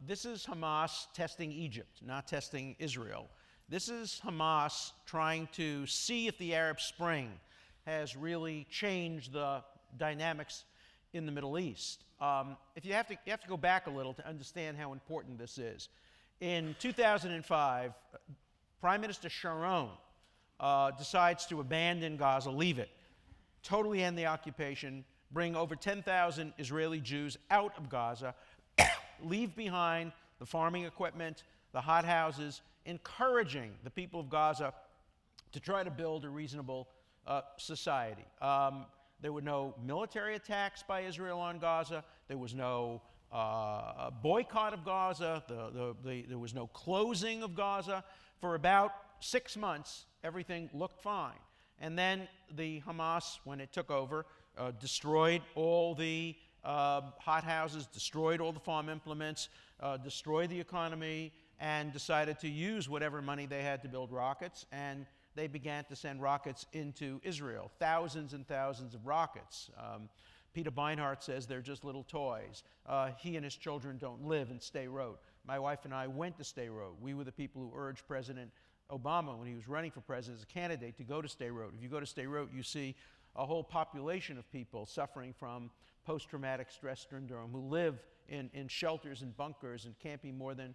This is Hamas testing Egypt, not testing Israel. This is Hamas trying to see if the Arab Spring has really changed the dynamics in the Middle East. If you have to go back a little to understand how important this is. In 2005, Prime Minister Sharon decides to abandon Gaza, leave it, totally end the occupation, bring over 10,000 Israeli Jews out of Gaza, leave behind the farming equipment, the hothouses, encouraging the people of Gaza to try to build a reasonable society. There were no military attacks by Israel on Gaza. There was no boycott of Gaza. There was no closing of Gaza. For about 6 months, everything looked fine. And then the Hamas, when it took over, destroyed all the hothouses, destroyed all the farm implements, destroyed the economy, and decided to use whatever money they had to build rockets. And they began to send rockets into Israel, thousands and thousands of rockets. Peter Beinart says they're just little toys. He and his children don't live in Sderot. My wife and I went to Sderot. We were the people who urged President Obama, when he was running for president as a candidate, to go to Sderot. If you go to Sderot, you see a whole population of people suffering from post-traumatic stress syndrome who live in shelters and bunkers and can't be more than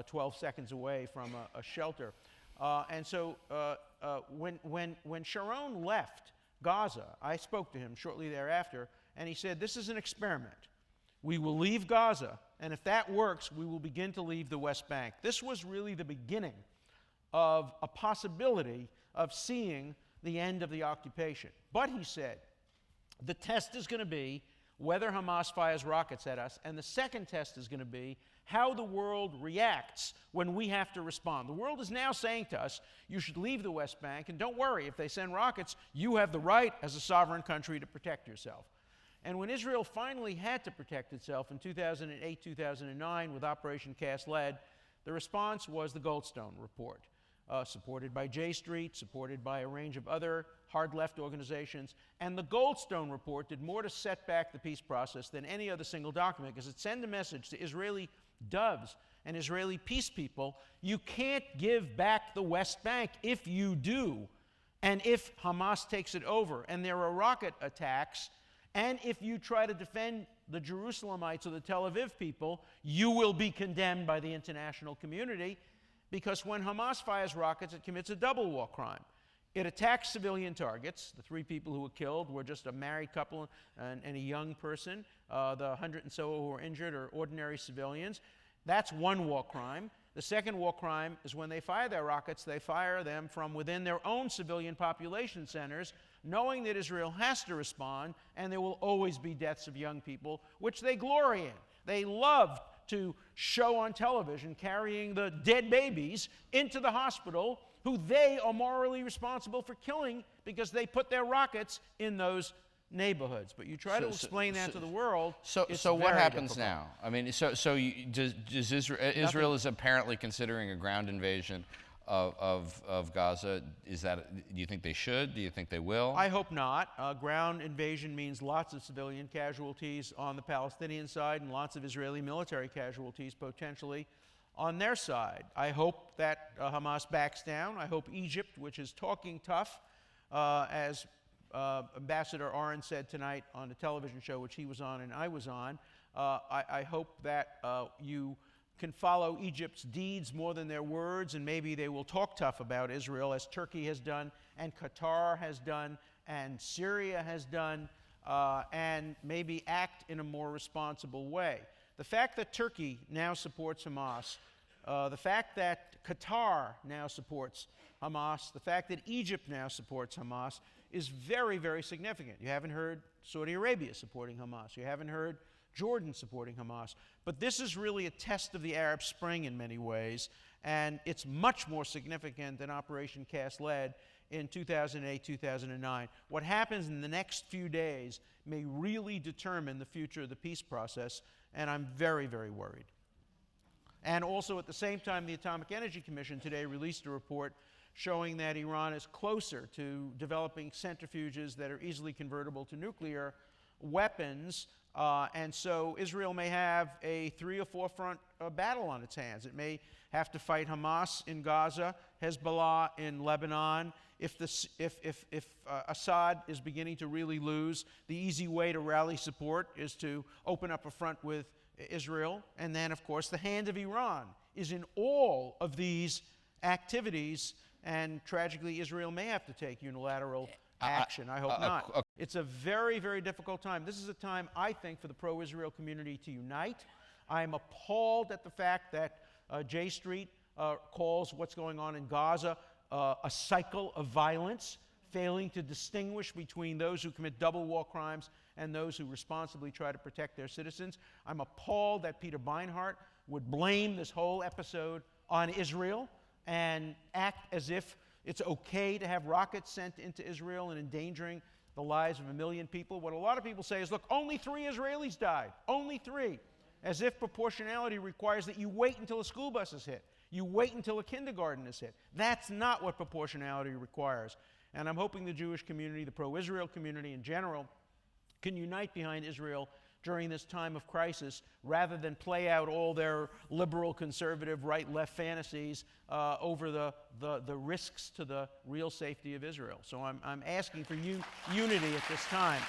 12 seconds away from a shelter. And so when Sharon left Gaza, I spoke to him shortly thereafter, and he said, this is an experiment. We will leave Gaza, and if that works, we will begin to leave the West Bank. This was really the beginning of a possibility of seeing the end of the occupation. But he said, the test is going to be whether Hamas fires rockets at us, and the second test is going to be how the world reacts when we have to respond. The world is now saying to us, you should leave the West Bank, and don't worry, if they send rockets, you have the right as a sovereign country to protect yourself. And when Israel finally had to protect itself in 2008, 2009 with Operation Cast Lead, the response was the Goldstone Report, supported by J Street, supported by a range of other hard-left organizations. And the Goldstone Report did more to set back the peace process than any other single document, because it sent a message to Israeli doves and Israeli peace people: you can't give back the West Bank. If you do, and if Hamas takes it over, and there are rocket attacks, and if you try to defend the Jerusalemites or the Tel Aviv people, you will be condemned by the international community, because when Hamas fires rockets, it commits a double war crime. It attacks civilian targets. The 3 people who were killed were just a married couple and a young person. The 100 and so who were injured are ordinary civilians. That's one war crime. The second war crime is when they fire their rockets, they fire them from within their own civilian population centers, knowing that Israel has to respond, and there will always be deaths of young people, which they glory in. They love to show on television carrying the dead babies into the hospital, who they are morally responsible for killing because they put their rockets in those neighborhoods. But you try to explain that to the world. So what happens now? I mean, does Israel is apparently considering a ground invasion of Gaza. Do you think they should? Do you think they will? I hope not. Ground invasion means lots of civilian casualties on the Palestinian side and lots of Israeli military casualties potentially on their side. I hope that Hamas backs down. I hope Egypt, which is talking tough, as Ambassador Oren said tonight on a television show which he was on and I was on, I hope that you can follow Egypt's deeds more than their words, and maybe they will talk tough about Israel, as Turkey has done, and Qatar has done, and Syria has done, and maybe act in a more responsible way. The fact that Turkey now supports Hamas, the fact that Qatar now supports Hamas, the fact that Egypt now supports Hamas is very, very significant. You haven't heard Saudi Arabia supporting Hamas. You haven't heard Jordan supporting Hamas. But this is really a test of the Arab Spring in many ways, and it's much more significant than Operation Cast Lead in 2008, 2009. What happens in the next few days may really determine the future of the peace process, and I'm very, very worried. And also at the same time, the Atomic Energy Commission today released a report showing that Iran is closer to developing centrifuges that are easily convertible to nuclear weapons, and so Israel may have a 3 or 4 front battle on its hands. It may have to fight Hamas in Gaza, Hezbollah in Lebanon. If Assad is beginning to really lose, the easy way to rally support is to open up a front with Israel. And then, of course, the hand of Iran is in all of these activities, and tragically, Israel may have to take unilateral action. I hope not. It's a very, very difficult time. This is a time, I think, for the pro-Israel community to unite. I'm appalled at the fact that J Street calls what's going on in Gaza a cycle of violence, failing to distinguish between those who commit double war crimes and those who responsibly try to protect their citizens. I'm appalled that Peter Beinart would blame this whole episode on Israel and act as if it's okay to have rockets sent into Israel and endangering the lives of 1 million people. What a lot of people say is, look, only 3 Israelis died. Only 3. As if proportionality requires that you wait until a school bus is hit. You wait until a kindergarten is hit. That's not what proportionality requires. And I'm hoping the Jewish community, the pro-Israel community in general, can unite behind Israel during this time of crisis rather than play out all their liberal, conservative, right-left fantasies over the risks to the real safety of Israel. So I'm asking for unity at this time.